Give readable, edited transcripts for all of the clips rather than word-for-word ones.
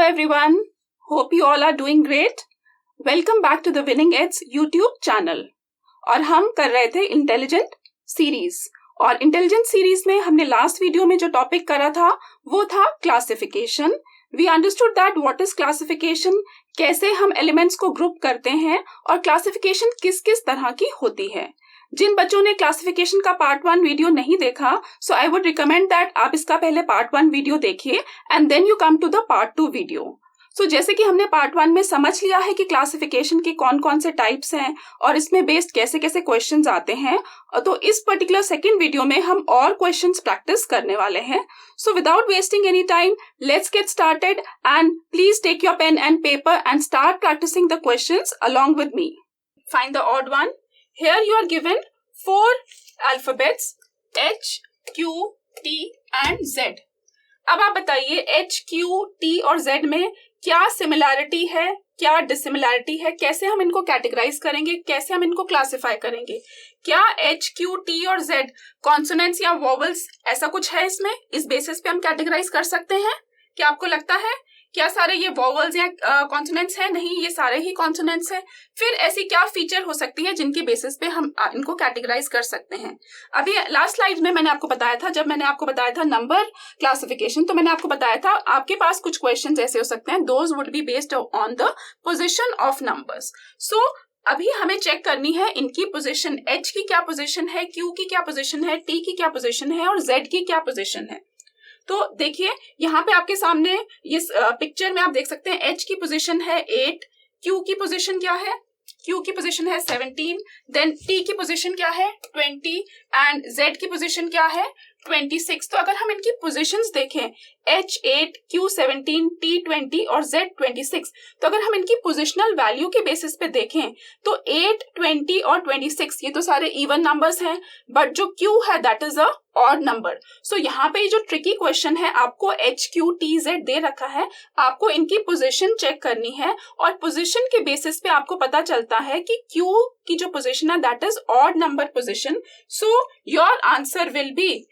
everyone. Hope you all are doing great. Welcome back to the Winning Edge YouTube channel. और हम कर रहे थे इंटेलिजेंट सीरीज और इंटेलिजेंट सीरीज में हमने लास्ट वीडियो में जो टॉपिक करा था वो था classification. We understood that what is classification, कैसे हम एलिमेंट्स को ग्रुप करते हैं और क्लासिफिकेशन किस किस तरह की होती है. जिन बच्चों ने क्लासिफिकेशन का पार्ट 1 वीडियो नहीं देखा, so I would recommend that आप इसका पहले पार्ट 1 वीडियो देखिए and then you come to the part 2 video. So जैसे कि हमने पार्ट 1 में समझ लिया है कि क्लासिफिकेशन के कौन कौन से टाइप्स हैं और इसमें बेस्ड कैसे कैसे क्वेश्चंस आते हैं, तो इस पर्टिकुलर सेकंड वीडियो में हम और क्वेश्चंस प्रैक्टिस करने वाले हैं. So without wasting any time, let's get started and please take your pen and paper and start practising the questions along with me. Find the odd one. Here you are given 4 alphabets H, Q, T and Z. अब आप बताइए H, Q, T और Z में क्या similarity है, क्या dissimilarity है, कैसे हम इनको कैटेगराइज करेंगे, कैसे हम इनको क्लासिफाई करेंगे. क्या H, Q, T और Z कॉन्सोनेंट्स या वोवेल्स ऐसा कुछ है इसमें, इस बेसिस पे हम कैटेगराइज कर सकते हैं? क्या आपको लगता है क्या सारे ये वोवेल्स या कॉन्सोनेंट्स है? नहीं, ये सारे ही कॉन्सोनेंट्स है. फिर ऐसी क्या फीचर हो सकती है जिनके बेसिस पे हम इनको कैटेगराइज कर सकते हैं? अभी लास्ट स्लाइड में मैंने आपको बताया था, जब मैंने आपको बताया था नंबर क्लासिफिकेशन, तो मैंने आपको बताया था आपके पास कुछ क्वेश्चन ऐसे हो सकते हैं, those would be based on the position of numbers. So अभी हमें चेक करनी है इनकी पोजीशन. H की क्या पोजीशन है, Q की क्या पोजीशन है, T की क्या पोजीशन है और Z की क्या पोजीशन है. तो देखिए यहाँ पे आपके सामने इस पिक्चर में आप देख सकते हैं H की पोजीशन है 8, Q की पोजीशन क्या है, Q की पोजीशन है 17, देन T की पोजीशन क्या है 20 एंड Z की पोजीशन क्या है 26. तो अगर हम इनकी पोजीशंस देखें H 8, Q 17, T 20 और Z 26, तो अगर हम इनकी पोजिशनल वैल्यू के बेसिस पे देखें तो 8, 20 और 26 ये तो सारे इवन नंबर्स हैं, बट जो Q है that is a odd number. So यहाँ पे जो ट्रिकी क्वेश्चन है, आपको H, Q, T, Z दे रखा है, आपको इनकी पोजीशन चेक करनी है और पोजीशन के बेसिस पे आपको पता चलता है कि Q की जो पोजीशन है that is odd number position. So your answer will be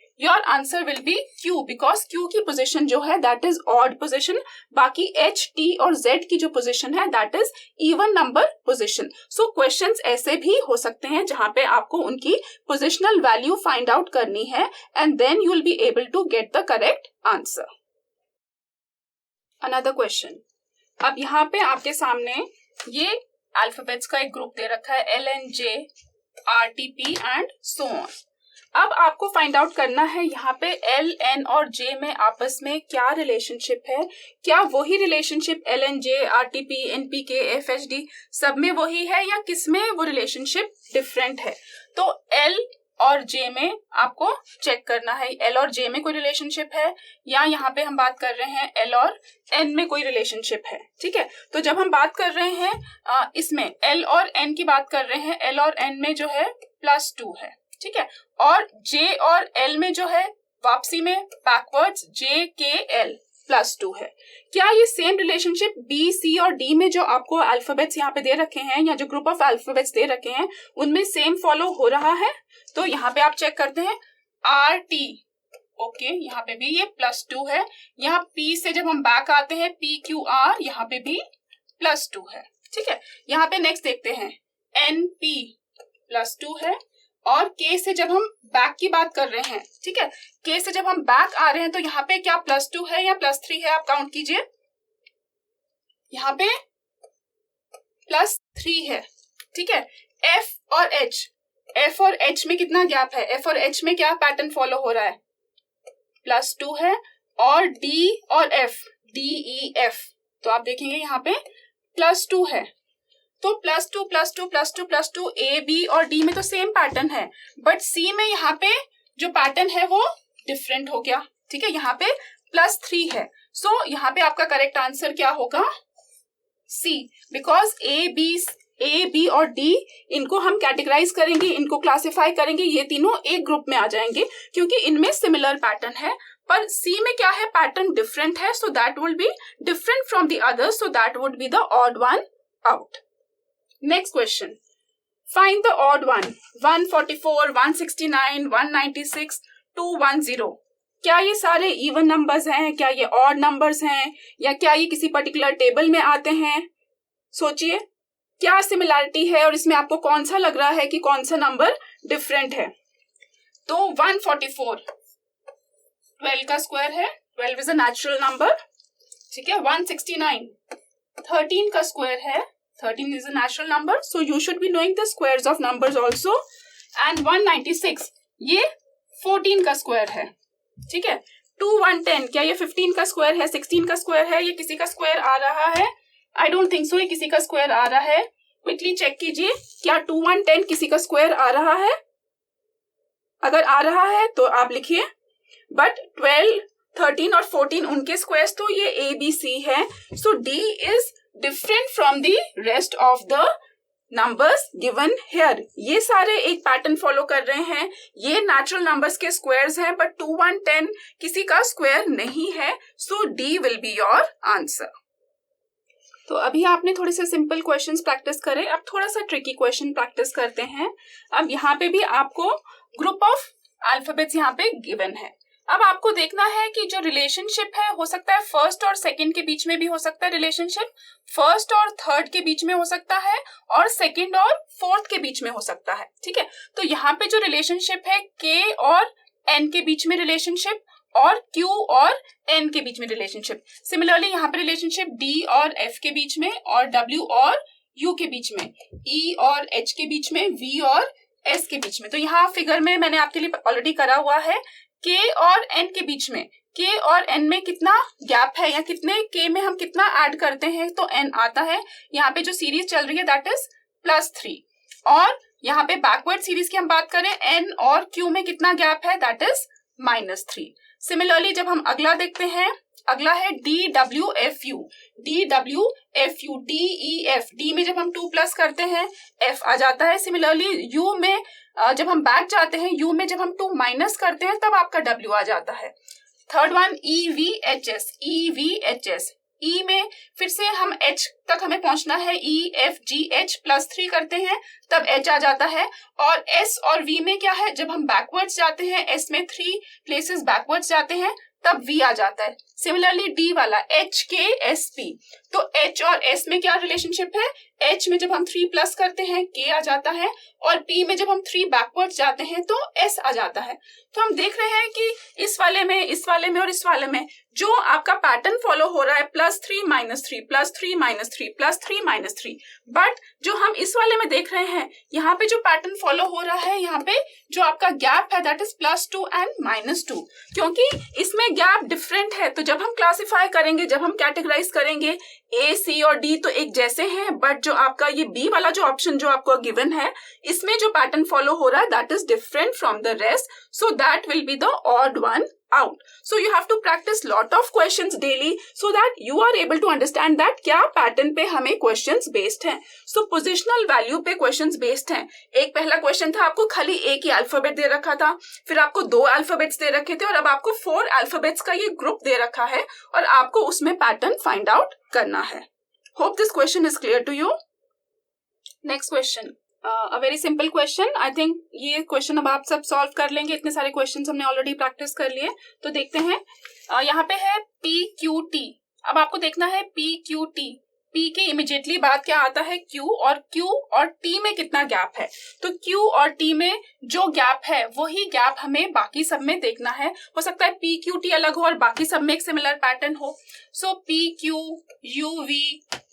Q because Q की पोजीशन जो है दैट इज ऑड पोजीशन, बाकी H, T और Z की जो पोजीशन है that is even number position. So questions ऐसे भी हो सकते हैं जहां पे आपको उनकी पोजिशनल वैल्यू फाइंड आउट करनी है and then you will be able to get the correct answer. Another question. अब यहाँ पे आपके सामने ये अल्फाबेट्स का एक ग्रुप दे रखा है L, N, J, R, T, P and so on. अब आपको फाइंड आउट करना है यहाँ पे L, N और J में आपस में क्या रिलेशनशिप है. क्या वही relationship L, N, J, R, T, P, N, P, K, F, H, D सब में वही है या किसमें वो रिलेशनशिप डिफरेंट है. तो L और J में आपको चेक करना है L और J में कोई रिलेशनशिप है या यहाँ पे हम बात कर रहे हैं L और N में कोई रिलेशनशिप है. ठीक है, तो जब हम बात कर रहे हैं इसमें L और N की बात कर रहे हैं, L और N में जो है +2 है. ठीक है, और J और L में जो है वापसी में बैकवर्ड्स J, K, L +2 है. क्या ये सेम रिलेशनशिप B, C और D में जो आपको अल्फाबेट्स यहाँ पे दे रखे हैं या जो ग्रुप ऑफ अल्फाबेट्स दे रखे हैं उनमें सेम फॉलो हो रहा है? तो यहाँ पे आप चेक करते हैं R, T. ओके, यहाँ पे भी ये +2 है. यहाँ P से जब हम बैक आते हैं P, Q, R, यहाँ पे भी +2 है. ठीक है, यहाँ पे नेक्स्ट देखते हैं N, P +2 है. और K से जब हम बैक की बात कर रहे हैं, ठीक है, K से जब हम बैक आ रहे हैं तो यहाँ पे क्या +2 है या +3 है, आप काउंट कीजिए. यहाँ पे +3 है. ठीक है, F और H में कितना गैप है? F और H में क्या पैटर्न फॉलो हो रहा है? +2 है. और D और F, D, E, F, तो आप देखेंगे यहाँ पे +2 है. तो +2 A, B और D में तो सेम पैटर्न है, बट C में यहाँ पे जो पैटर्न है वो डिफरेंट हो गया. ठीक है, यहाँ पे +3 है. सो यहाँ पे आपका करेक्ट आंसर क्या होगा? C, बिकॉज A, B और D इनको हम कैटेगराइज करेंगे, इनको क्लासिफाई करेंगे, ये तीनों एक ग्रुप में आ जाएंगे क्योंकि इनमें सिमिलर पैटर्न है. पर C में क्या है, पैटर्न डिफरेंट है, so that will be different from the others, so that would be the odd one out. Next question. Find the odd one. 144, 169, 196, 210. क्या ये सारे इवन नंबर्स हैं, क्या ये ऑड नंबर्स हैं, या क्या ये किसी पर्टिकुलर टेबल में आते हैं? सोचिए क्या सिमिलैरिटी है और इसमें आपको कौन सा लग रहा है कि कौन सा नंबर डिफरेंट है। तो 144 12 का स्क्वायर है, 12 इज अ नेचुरल नंबर, ठीक है। 169 13 का स्क्वायर है, 13 is a natural number, so you should be knowing the squares of numbers also. And 196 ये 14 का स्क्वायर है, ठीक है। 2110 क्या ये 15 का स्क्वायर है, 16 का स्क्वायर है, ये किसी का स्क्वायर आ रहा है? आई डोंट थिंक सो, ये किसी का स्क्वायर आ रहा है। क्विकली चेक कीजिए क्या 2110 किसी का स्क्वायर आ रहा है। अगर आ रहा है तो आप लिखिए, बट 12 13 और 14 उनके स्क्वायर्स तो ये ABC है, सो D is different from the rest of the numbers given here. ये सारे एक पैटर्न फॉलो कर रहे हैं, ये नेचुरल नंबर्स के स्क्वायर्स हैं, बट 2110 किसी का स्क्वायर नहीं है, सो D will be your answer. तो अभी आपने थोड़े से सिंपल क्वेश्चंस प्रैक्टिस करे, अब थोड़ा सा ट्रिकी क्वेश्चन प्रैक्टिस करते हैं। अब यहाँ पे भी आपको ग्रुप ऑफ अल्फाबेट्स यहाँ पे गिवन है। अब आपको देखना है कि जो रिलेशनशिप है, हो सकता है फर्स्ट और सेकंड के बीच में भी हो सकता है रिलेशनशिप, फर्स्ट और थर्ड के बीच में हो सकता है, और सेकंड और फोर्थ के बीच में हो सकता है, ठीक है। तो यहाँ पे जो रिलेशनशिप है K और N के बीच में रिलेशनशिप, और Q और N के बीच में रिलेशनशिप। सिमिलरली यहाँ पे रिलेशनशिप D और F के बीच में, और W और U के बीच में, E और H के बीच में, V और S के बीच में। तो यहाँ फिगर में मैंने आपके लिए ऑलरेडी करा हुआ है, K और N के बीच में, K और N में कितना गैप है, या कितने K में हम कितना ऐड करते हैं तो N आता है। यहाँ पे जो सीरीज चल रही है दैट इज +3, और यहाँ पे बैकवर्ड सीरीज की हम बात करें, N और Q में कितना गैप है दैट इज -3। सिमिलरली जब हम अगला देखते हैं, अगला है DWFU, DWFU, DEF, D में जब हम 2+ करते हैं F आ जाता है। सिमिलरली U में जब हम बैक जाते हैं, U में जब हम 2- करते हैं तब आपका W आ जाता है। Third one EVHS, EVHS, E में फिर से हम H तक हमें पहुंचना है, EFGH +3 करते हैं तब H आ जाता है। और S और V में क्या है, जब हम बैकवर्ड्स जाते हैं, S में 3 प्लेसेस बैकवर्ड्स जाते हैं तब V आ जाता है। सिमिलरली D वाला HKSP, तो H और S में क्या रिलेशनशिप है, H में जब हम 3+ करते हैं K आ जाता है, और P में जब हम 3 बैकवर्ड्स जाते हैं तो S आ जाता है। तो हम देख रहे हैं कि इस वाले में, इस वाले में और इस वाले में जो आपका पैटर्न फॉलो हो रहा है +3 -3 +3 -3 +3 -3, बट जो हम इस वाले में देख रहे हैं, यहाँ पे जो पैटर्न फॉलो हो रहा है, यहाँ पे जो आपका गैप है दैट इज +2 एंड -2, क्योंकि इसमें गैप डिफरेंट है। तो जब हम क्लासिफाई करेंगे, जब हम कैटेगराइज करेंगे, A, C और D तो एक जैसे हैं, बट जो आपका ये B वाला जो ऑप्शन जो आपको गिवन है, इसमें जो पैटर्न फॉलो हो रहा है that is different from the rest, so that will be the odd one out. So you have to practice lot of questions daily so that you are able to understand that क्या pattern पे हमें questions based हैं। So positional value पे questions based हैं। एक पहला question था, आपको खाली एक ही अल्फाबेट दे रखा था, फिर आपको 2 अल्फाबेट्स दे रखे थे, और अब आपको 4 अल्फाबेट्स का ये ग्रुप दे रखा है, और आपको उसमें पैटर्न फाइंड आउट करना है। Hope this question is clear to you. Next question. A very simple question, I think ये क्वेश्चन अब आप सब सॉल्व कर लेंगे, इतने सारे क्वेश्चंस हमने ऑलरेडी प्रैक्टिस कर लिए। तो देखते हैं, यहाँ पे है PQT। अब आपको देखना है PQT, P के इमीडिएटली बाद क्या आता है Q, और Q और T में कितना गैप है। तो Q और T में जो गैप है वही गैप हमें बाकी सब में देखना है। हो सकता है PQT अलग हो और बाकी सब में एक सिमिलर पैटर्न हो। सो PQ, UV,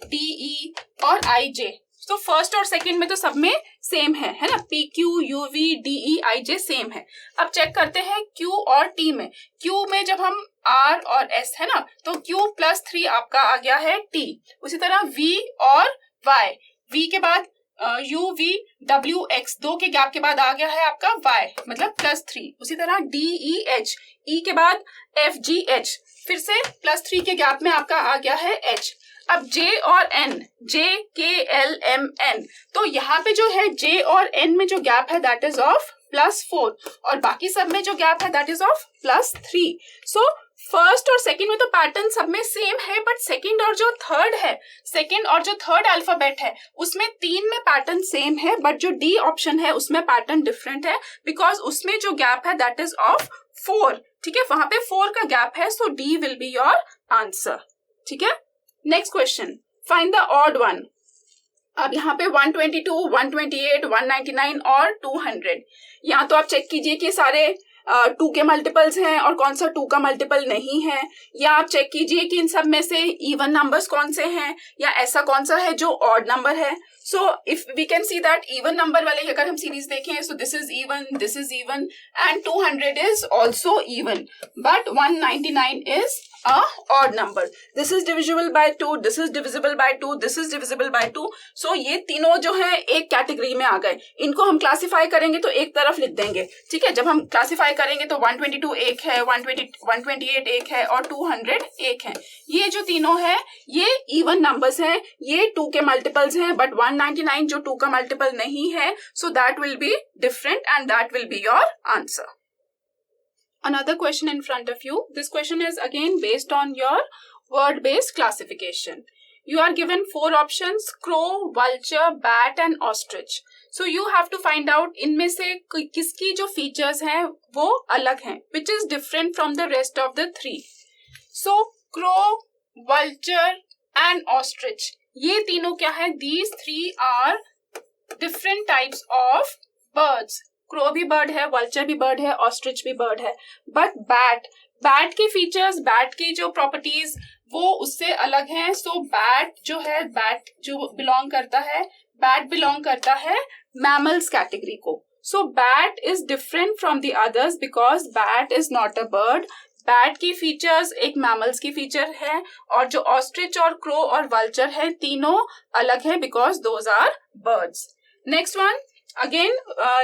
DE और IJ, तो फर्स्ट और सेकंड में तो सब में सेम है ना, PQ, UV, DE, IJ same है। अब चेक करते हैं Q और T में। Q में जब हम R और S है ना, तो Q +3 आपका आ गया है T। उसी तरह V और Y, V के बाद UV, WX, 2 के गैप के बाद आ गया है आपका Y, मतलब +3। उसी तरह DEH, E के बाद FGH, फिर से +3 के गैप में आपका आ गया है H। अब J और N, J, K, L, M, N, तो यहाँ पे जो है J और N में जो गैप है दैट इज ऑफ +4, और बाकी सब में जो गैप है that is of +3। So first और सेकंड में तो पैटर्न सब में सेम है, बट सेकंड और जो थर्ड है, सेकंड और जो थर्ड अल्फाबेट है उसमें 3 में पैटर्न सेम है, बट जो D ऑप्शन है उसमें पैटर्न डिफरेंट है, बिकॉज उसमें जो गैप है दैट इज ऑफ 4, ठीक है, वहां पे 4 का गैप है, so D will be your answer, ठीक है। Next question, find the odd one. अब यहाँ पे 122, 128, 199 और 200, यहाँ तो आप चेक कीजिए कि सारे 2 के मल्टीपल्स हैं और कौन सा 2 का मल्टीपल नहीं है, या आप चेक कीजिए कि इन सब में से इवन नंबर्स कौन से हैं या ऐसा कौन सा है जो ऑड नंबर है। So if we can see that even number वाले अगर हम सीरीज देखें, so this is even and 200 is also even, but 199 is a odd number. This is divisible by 2, this is divisible by 2, this is divisible by 2. So ये तीनों जो है एक category में आ गए। इनको हम क्लासिफाई करेंगे तो एक तरफ लिख देंगे, ठीक है। जब हम क्लासिफाई करेंगे तो 122 एक है, 128 एक है और 200 एक है। ये जो तीनों है ये इवन नंबर्स हैं, ये 2 के मल्टीपल्स हैं, बट 199 जो 2 का मल्टीपल नहीं है, so that will be different and that will be your answer. Another question in front of you. This question is again based on your word-based classification. You are given 4 options: crow, vulture, bat and ostrich. So you have to find out इनमें से किसकी जो features हैं वो अलग हैं, which is different from the rest of the 3. So crow, vulture and ostrich, ये तीनों क्या है? These 3 are different types of birds. Crow भी बर्ड है, वल्चर भी बर्ड है, ऑस्ट्रिच भी बर्ड है, बट बैट के फीचर्स, बैट की जो प्रॉपर्टीज वो उससे अलग हैं। सो बैट जो बिलोंग करता है मैमल्स कैटेगरी को। So bat is different from the others because bat is not a bird. Bat की फीचर्स एक मैमल्स की फीचर है, और जो ऑस्ट्रिच और क्रो और वल्चर है तीनों अलग है because those are birds. Next one again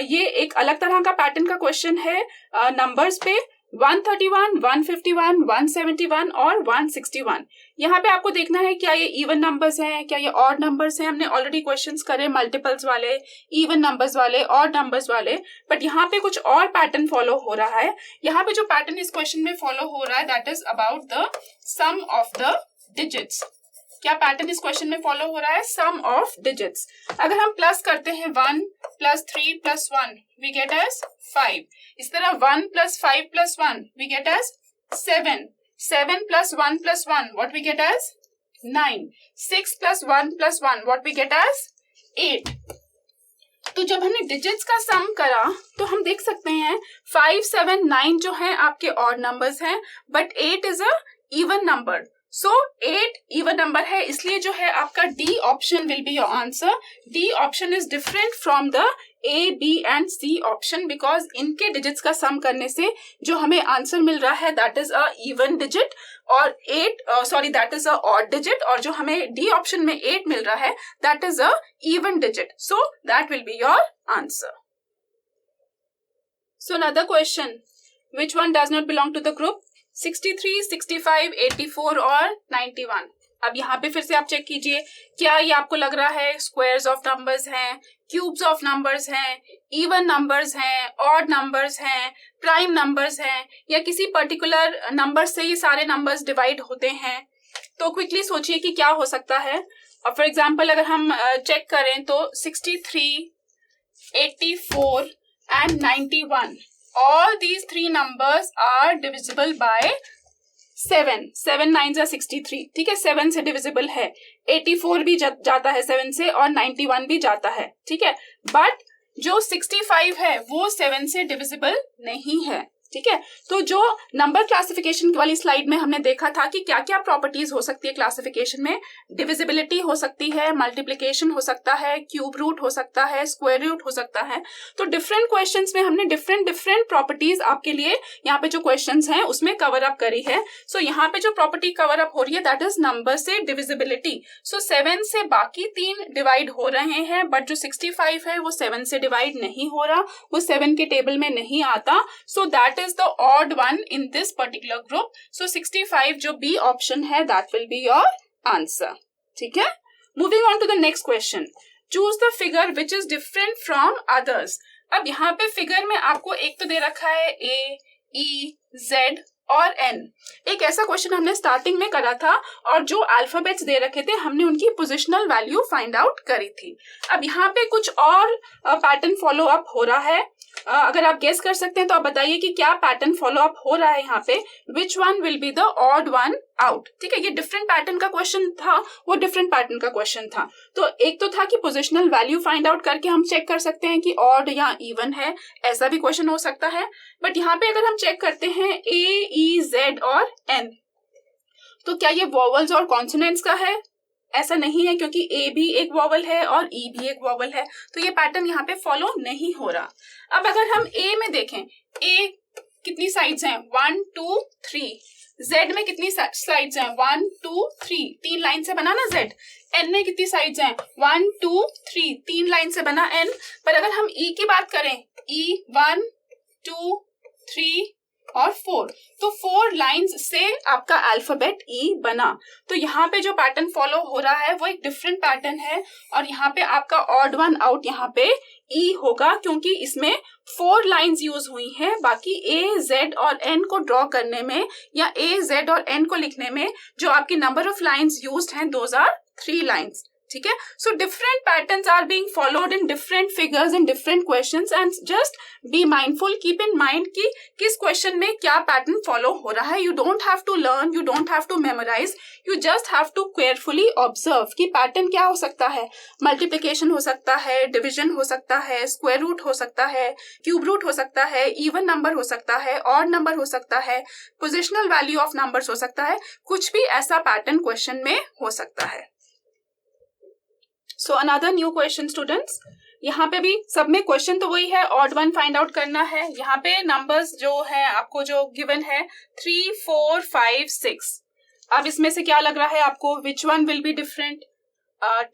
ये एक अलग तरह का पैटर्न का क्वेश्चन है नंबर्स पे। 131, 151, 171 और 161। यहाँ पे आपको देखना है क्या ये इवन नंबर्स हैं, क्या ये ऑड नंबर्स हैं। हमने ऑलरेडी क्वेश्चंस करे मल्टीपल्स वाले, इवन नंबर्स वाले, ऑड नंबर्स वाले, बट यहाँ पे कुछ और पैटर्न फॉलो हो रहा है। यहाँ पे जो पैटर्न इस क्वेश्चन में फॉलो हो रहा है that is about the sum of the digits. क्या पैटर्न इस क्वेश्चन में फॉलो हो रहा है? Sum of digits. अगर हम प्लस करते हैं 1 + 3 + 1 वी गेट एज 5। इस तरह 1 + 5 + 1 we get as 7। 7 + 1 + 1 what we get as 9। 6 + 1 + 1 what we get as 8। तो जब हमने डिजिट्स का सम करा तो हम देख सकते हैं 5, 7, 9 जो है आपके ऑड नंबर्स हैं, but 8 is a even number. So 8 even number है, इसलिए जो है आपका D option will be your answer. D option is different from the A, B and C option because इनके डिजिट्स का सम करने से जो हमें आंसर मिल रहा है that is a even digit, और that is a odd digit, और जो हमें डी ऑप्शन में 8 मिल रहा है that is a even digit. So that will be your answer. So another question, which one does not belong to the group? 63, 65, 84 और 91। अब यहाँ पे फिर से आप चेक कीजिए क्या ये आपको लग रहा है स्क्वायर्स ऑफ नंबर्स हैं, क्यूब्स ऑफ नंबर्स हैं, इवन नंबर्स हैं, ऑड नंबर्स हैं, प्राइम नंबर्स हैं, या किसी पर्टिकुलर नंबर से ये सारे नंबर्स डिवाइड होते हैं। तो क्विकली सोचिए कि क्या हो सकता है। और फॉर एग्जाम्पल अगर हम चेक करें तो 63, 84 and 91, all these 3 numbers are divisible by 7. 7 9s are 63, ठीक है, 7 से डिविजिबल है। 84 भी जाता है 7 से और 91 भी जाता है, ठीक है, बट जो 65 है वो 7 से डिविजिबल नहीं है, ठीक है। तो जो नंबर क्लासिफिकेशन वाली स्लाइड में हमने देखा था कि क्या क्या प्रॉपर्टीज हो सकती है क्लासिफिकेशन में, डिविजिबिलिटी हो सकती है, मल्टीप्लिकेशन हो सकता है, क्यूब रूट हो सकता है, स्क्वायर रूट हो सकता है। तो डिफरेंट क्वेश्चंस में हमने डिफरेंट प्रॉपर्टीज आपके लिए यहाँ पे जो क्वेश्चंस हैं उसमें कवर अप करी है। सो यहाँ पे जो प्रॉपर्टी कवर अप हो रही है दैट इज नंबर से डिविजिबिलिटी। सो 7 से बाकी 3 डिवाइड हो रहे हैं, बट जो 65 है वो 7 से डिवाइड नहीं हो रहा, वो 7 के टेबल में नहीं आता। So that is the odd one in this particular group. So 65 जो B option है that will be your answer. ठीक है? Moving on to the next question. Choose the figure which is different from others. अब यहाँ पे figure में आपको एक तो दे रखा है A, E, Z और N। एक ऐसा क्वेश्चन हमने स्टार्टिंग में करा था और जो अल्फाबेट्स दे रखे थे हमने उनकी पोजिशनल वैल्यू फाइंड आउट करी थी। अब यहाँ पे कुछ और पैटर्न फॉलो अप हो रहा है। अगर आप गेस कर सकते हैं तो आप बताइए कि क्या पैटर्न फॉलो अप हो रहा है यहाँ पे, विच one will be the odd one out. ठीक है, ये डिफरेंट पैटर्न का क्वेश्चन था, वो डिफरेंट पैटर्न का क्वेश्चन था। तो एक तो था कि पोजिशनल वैल्यू फाइंड आउट करके हम चेक कर सकते हैं कि ऑड या इवन है, ऐसा भी क्वेश्चन हो सकता है। बट यहाँ पे अगर हम चेक करते हैं ए, ई, जेड और एन, तो क्या ये वॉवल्स और कॉन्सोनेंट्स का है? ऐसा नहीं है, क्योंकि ए भी एक वॉवल है और ई भी एक वॉवल है, तो ये पैटर्न यहाँ पे फॉलो नहीं हो रहा। अब अगर हम ए में देखें, ए कितनी साइड्स हैं? 1 2 3। जेड में कितनी साइड्स हैं? 1 2 3, 3 लाइन से बना ना जेड। एन में कितनी साइड्स हैं? 1 2 3, 3 लाइन से बना एन। पर अगर हम ई की बात करें, ई 1 2 3 और 4, तो 4 लाइंस से आपका अल्फाबेट ई बना। तो यहाँ पे जो पैटर्न फॉलो हो रहा है वो एक डिफरेंट पैटर्न है, और यहाँ पे आपका ऑड वन आउट यहाँ पे ई होगा, क्योंकि इसमें 4 लाइंस यूज हुई हैं। बाकी ए, जेड और एन को ड्रॉ करने में या ए, जेड और एन को लिखने में जो आपकी नंबर ऑफ लाइंस यूज्ड हैं, दोज आर 3 लाइंस। ठीक है, so different patterns are being followed in different figures in different questions, and just be mindful, keep in mind कि किस क्वेश्चन में क्या पैटर्न फॉलो हो रहा है। You don't have to learn, you don't have to memorise, you just have to carefully observe कि pattern क्या हो सकता है। मल्टीप्लिकेशन हो सकता है, डिविजन हो सकता है, स्क्वायर रूट हो सकता है, क्यूब रूट हो सकता है, इवन नंबर हो सकता है, ऑड नंबर हो सकता है, पोजिशनल वैल्यू ऑफ नंबर्स हो सकता है, कुछ भी ऐसा पैटर्न क्वेश्चन में हो सकता है। So another new question students, यहाँ पे भी सब में क्वेश्चन तो वही है, ऑड वन फाइंड आउट करना है। यहाँ पे नंबर्स जो है आपको जो गिवन है 3 4 5 6। अब इसमें से क्या लग रहा है आपको, विच one will be different?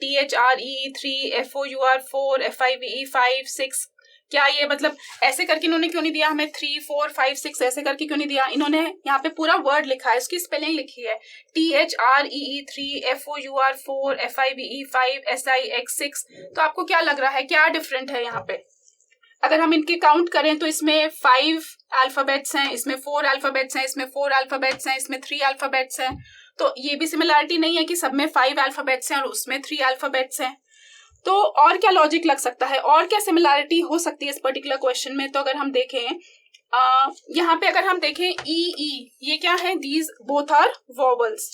THRE 3, FOUR 4, FIVE 5 6। क्या ये मतलब ऐसे करके इन्होंने क्यों नहीं दिया हमें 3 4 5 6, ऐसे करके क्यों नहीं दिया? इन्होंने यहाँ पे पूरा वर्ड लिखा है, उसकी स्पेलिंग लिखी है THREE 3, FOUR 4, FIVE 5, SIX 6। तो आपको क्या लग रहा है, क्या डिफरेंट है यहाँ पे? अगर हम इनके काउंट करें तो इसमें 5 अल्फाबेट्स हैं, इसमें 4 अल्फाबेट्स हैं, इसमें 4 अल्फाबेट्स हैं, इसमें 3 अल्फाबेट्स हैं। तो ये भी सिमिलरिटी नहीं है कि सब में 5 अल्फाबेट्स हैं और उसमें 3 अल्फाबेट्स हैं। तो और क्या लॉजिक लग सकता है, और क्या सिमिलरिटी हो सकती है इस पर्टिकुलर क्वेश्चन में? तो अगर हम देखें यहाँ पे, अगर हम देखें ई, ये क्या है? These both are vowels.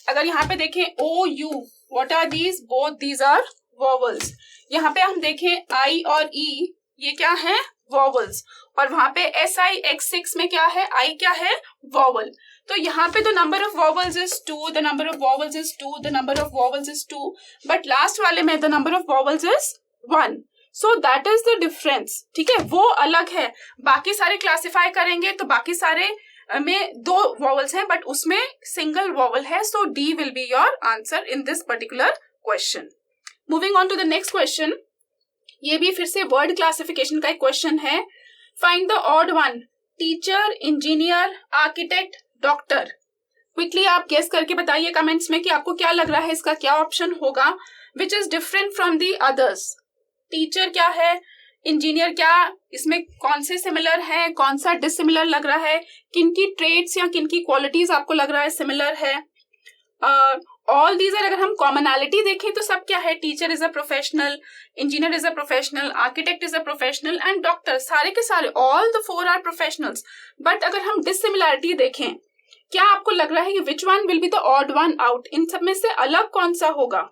अगर यहाँ पे देखें O U, what are these? Both these are vowels. यहाँ पे हम देखें आई और ई, ये क्या है? वॉवल्स। और वहां पे SIX6 में क्या है? आई क्या है? वॉवल। तो यहाँ पे the number of vowels is 2, the number of vowels is 2, the number of vowels is 2, but last वाले में the number of vowels is 1। So that is the difference. ठीक है, वो अलग है। बाकी सारे क्लासिफाई करेंगे तो बाकी सारे में 2 वॉवल्स हैं, बट उसमें सिंगल वॉवल है। So D will be your answer in this particular question. Moving on to the next question, ये भी फिर से वर्ड क्लासिफिकेशन का एक क्वेश्चन है। Find the odd one, teacher, engineer, architect, doctor. Quickly आप गेस करके बताइए कमेंट्स में कि आपको क्या लग रहा है, इसका क्या ऑप्शन होगा, which is different from the others. Teacher क्या है, इंजीनियर क्या, इसमें कौन से सिमिलर है, कौन सा डिसिमिलर लग रहा है, किन की ट्रेड्स या किन की क्वालिटीज आपको लग रहा है सिमिलर है। ऑल दीज आर, अगर हम कॉमनैलिटी देखें तो सब क्या है? Teacher is a professional, engineer is a professional, architect is a professional and doctor, सारे के सारे all the 4 are professionals. But अगर हम डिसिमिलरिटी देखें, क्या आपको लग रहा है कि which one will be the odd one out? इन सब में से अलग कौन सा होगा?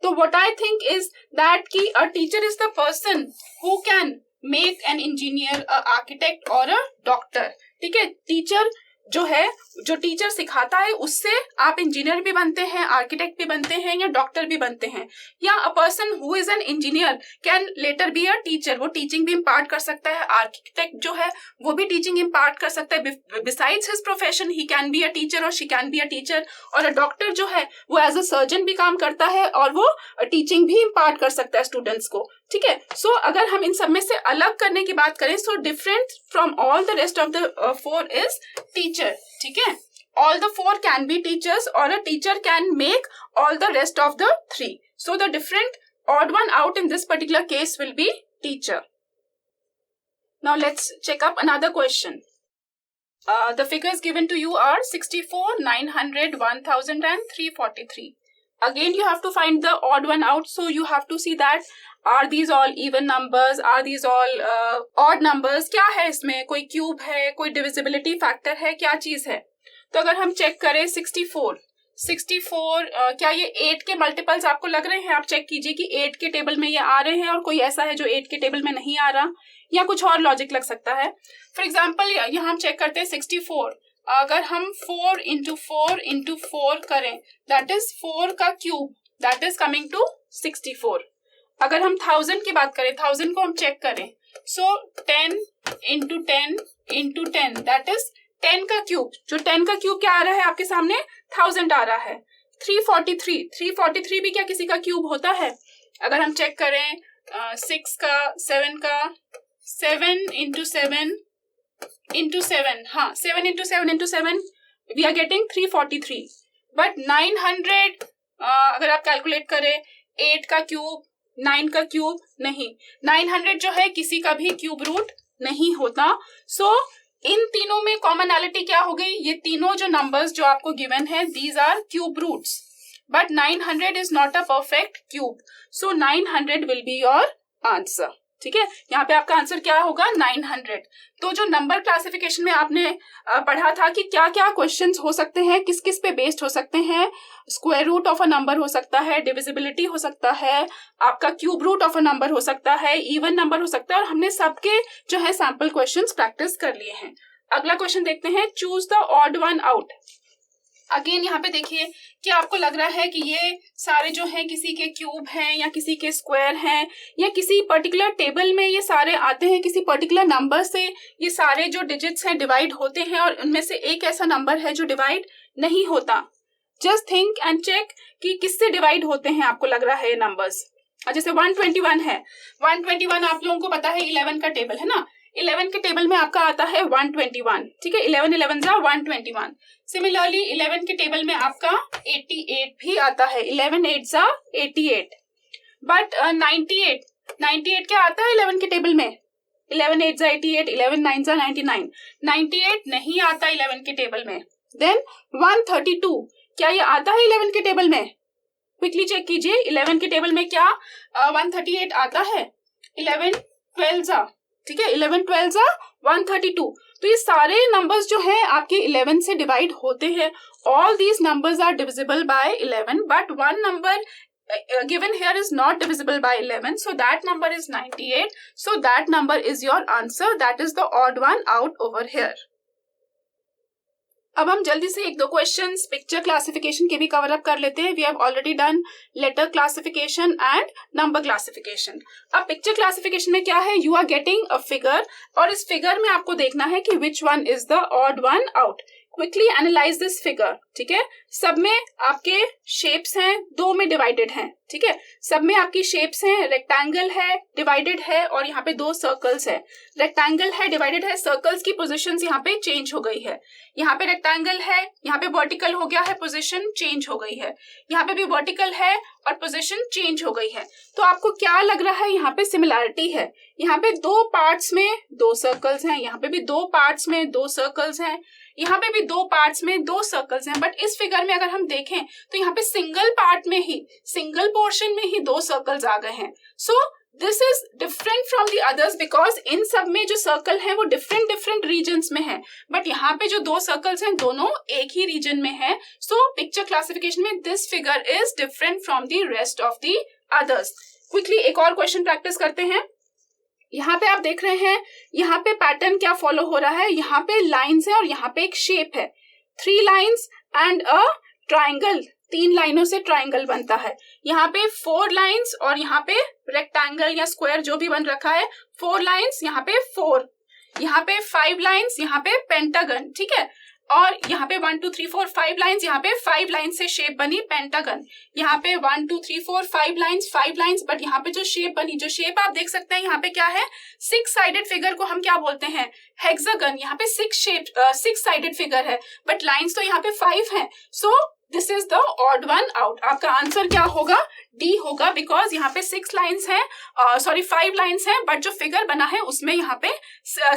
तो what I think is that कि a teacher is the person who can make an engineer, a architect और अ डॉक्टर। ठीक है, टीचर जो है, जो टीचर सिखाता है उससे आप इंजीनियर भी बनते हैं, आर्किटेक्ट भी बनते हैं या डॉक्टर भी बनते हैं। या a person who is an engineer can letter B a teacher, वो टीचिंग भी इम्पार्ट कर सकता है। आर्किटेक्ट जो है वो भी टीचिंग इम्पार्ट कर सकता है। Besides his profession he can be a teacher और she can be a teacher. और अ डॉक्टर जो है वो एज अ सर्जन भी काम करता है और वो टीचिंग भी इम्पार्ट कर सकता है स्टूडेंट्स को। ठीक है, सो अगर हम इन सब में से अलग करने की बात करें, so different from all the rest of the 4 is teacher. ठीक है, all the 4 can be teachers or a teacher can make all the rest of the 3. So the different odd one out in this particular case will be teacher. Now let's check up another question. The figures given to you are 64, 900, 1000 and 343. Again you have to find the odd one out, so you have to see that are these all even numbers, are these all odd numbers, क्या है इसमें, कोई cube है, कोई divisibility factor है, क्या चीज है। तो अगर हम चेक करें 64 क्या ये 8 के मल्टीपल्स आपको लग रहे हैं? आप चेक कीजिए कि 8 के टेबल में ये आ रहे हैं और कोई ऐसा है जो 8 के टेबल में नहीं आ रहा, या कुछ और लॉजिक लग सकता है। फॉर एग्जाम्पल यहाँ हम चेक करते हैं 64, अगर हम 4 इंटू 4 करें, दैट इज 4 का cube, that is coming to 64। अगर हम 1000 की बात करें, 1000 को हम चेक करें, सो 10 इंटू 10 दैट इज 10 का क्यूब। जो 10 का क्यूब क्या आ रहा है आपके सामने? 1000 आ रहा है। 343 भी क्या किसी का क्यूब होता है? अगर हम चेक करें 6 का, 7 का, 7 इंटू 7 हाँ 7 into 7 we are getting 343। But 900 अगर आप कैलकुलेट करें, 8 का क्यूब, 9 का क्यूब नहीं, 900 जो है किसी का भी क्यूब रूट नहीं होता। सो इन तीनों में कॉमनैलिटी क्या हो गई? ये तीनों जो नंबर्स जो आपको गिवन है, these are cube roots, but 900 is not a perfect cube, so 900 will be your answer. ठीक है, यहाँ पे आपका आंसर क्या होगा? 900। तो जो नंबर क्लासिफिकेशन में आपने पढ़ा था कि क्या क्या क्वेश्चंस हो सकते हैं, किस किस पे बेस्ड हो सकते हैं, square root of a number हो सकता है, डिविजिबिलिटी हो सकता है, आपका cube root of a number हो सकता है, इवन नंबर हो सकता है, और हमने सबके जो है सैंपल क्वेश्चंस प्रैक्टिस कर लिए हैं। अगला क्वेश्चन देखते हैं, choose the odd one out. Again यहाँ पे देखिए कि आपको लग रहा है कि ये सारे जो हैं किसी के क्यूब हैं या किसी के स्क्वायर हैं, या किसी पर्टिकुलर टेबल में ये सारे आते हैं, किसी पर्टिकुलर नंबर से ये सारे जो डिजिट्स हैं डिवाइड होते हैं, और उनमें से एक ऐसा नंबर है जो डिवाइड नहीं होता। जस्ट थिंक एंड चेक कि किससे डिवाइड होते हैं आपको लग रहा है ये नंबर्स। जैसे 121 है, 121 आप लोगों को पता है 11 का टेबल है ना, 11 के टेबल में आपका आता है 121। ठीक है, 11 11 जा 121। सिमिलरली 11 के टेबल में आपका 88 भी आता है, 11 8 जा 88। बट 98 क्या आता है 11 के टेबल में? 11 8 जा 88, 11 9 जा 99। 98 नहीं आता 11 के टेबल में। देन 132 क्या ये आता है 11 के टेबल में? क्विकली चेक कीजिए, 11 के टेबल में क्या 138 आता है? 11 12 जा, ठीक है, 11 12 जा 132। तो ये सारे नंबर्स जो हैं आपके 11 से डिवाइड होते हैं। All these numbers are divisible by 11, but one number given here is not divisible by 11, so that number is 98. So that number is your answer, that is the odd one out over here. अब हम जल्दी से एक दो questions picture classification के भी cover up कर लेते हैं। We have already done letter classification and number classification. अब पिक्चर क्लासिफिकेशन में क्या है? You are getting a figure, और इस फिगर में आपको देखना है कि which one is the odd one out. Quickly analyse this figure. ठीक है, सब में आपके शेप्स हैं, दो में डिवाइडेड हैं। ठीक है, सब में आपकी शेप्स हैं, रेक्टेंगल है, डिवाइडेड है, और यहाँ पे दो सर्कल्स है। रेक्टेंगल है, डिवाइडेड है, सर्कल्स की पोजीशंस यहाँ पे चेंज हो गई है। यहाँ पे रेक्टेंगल है, यहाँ पे वर्टिकल हो गया है, पोजीशन चेंज हो गई है। यहाँ पे भी वर्टिकल है और पोजीशन चेंज हो गई है। तो आपको क्या लग रहा है? यहाँ पे सिमिलैरिटी है। यहाँ पे दो पार्ट्स में दो सर्कल्स हैं, यहाँ पे भी दो पार्ट्स में दो सर्कल्स हैं, यहाँ पे भी दो पार्ट्स में दो सर्कल्स हैं। बट इस फिगर में अगर हम देखें तो यहाँ पे सिंगल पार्ट में ही, सिंगल पोर्शन में ही दो सर्कल्स आ गए हैं। सो this is different from the others because in सब में जो सर्कल है वो डिफरेंट रीजन्स में है, बट यहाँ पे जो दो सर्कल्स हैं दोनों एक ही रीजन में है। सो पिक्चर क्लासिफिकेशन में this figure is different from the rest of the others. Quickly एक और क्वेश्चन प्रैक्टिस करते हैं। यहाँ पे आप देख रहे हैं, यहाँ पे पैटर्न क्या फॉलो हो रहा है? यहाँ पे लाइंस है और यहाँ पे एक शेप है, 3 लाइंस एंड अ ट्राइंगल, 3 लाइनों से ट्राइंगल बनता है। यहाँ पे 4 लाइंस और यहाँ पे रेक्टेंगल या स्क्वायर जो भी बन रखा है, 4 लाइंस, यहाँ पे 4, यहाँ पे 5 लाइंस, यहाँ पे पेंटागन। ठीक है, और यहाँ पे 1 2 3 4 5 लाइंस, यहाँ पे 5 लाइन से शेप बनी पेंटागन। यहाँ पे 1 2 3 4 5 लाइंस, बट यहाँ पे जो शेप बनी, जो शेप आप देख सकते हैं यहाँ पे क्या है? 6 साइडेड फिगर को हम क्या बोलते हैं? हेक्सागन। यहाँ पे 6 साइडेड फिगर है, बट लाइंस तो यहाँ पे 5 है। सो this is the odd one out. आपका आंसर क्या होगा? डी होगा, बिकॉज यहाँ पे 6 लाइंस है, 5 लाइंस है, बट जो फिगर बना है उसमें यहाँ पे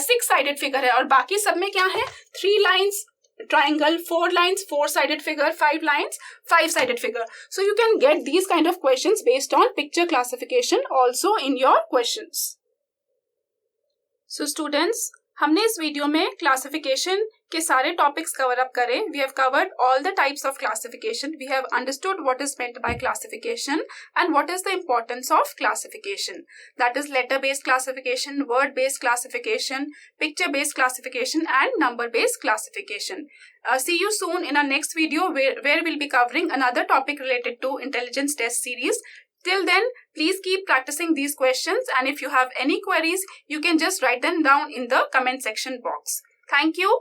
6 साइडेड फिगर है, और बाकी सब में क्या है? 3 lines, triangle, 4 lines, 4-sided figure, 5 lines, 5-sided figure. So you can get these kind of questions based on picture classification also in your questions. So students, हमने इस वीडियो में क्लासिफिकेशन के सारे टॉपिक्स कवर अप करे. We have covered all the types of classification. We have understood what is meant by classification and what is the importance of classification. That is letter based classification, word based classification, picture based classification and number based classification. See you soon in our next video where we'll be covering another topic related to intelligence test series. Till then, please keep practicing these questions, and if you have any queries, you can just write them down in the comment section box. Thank you.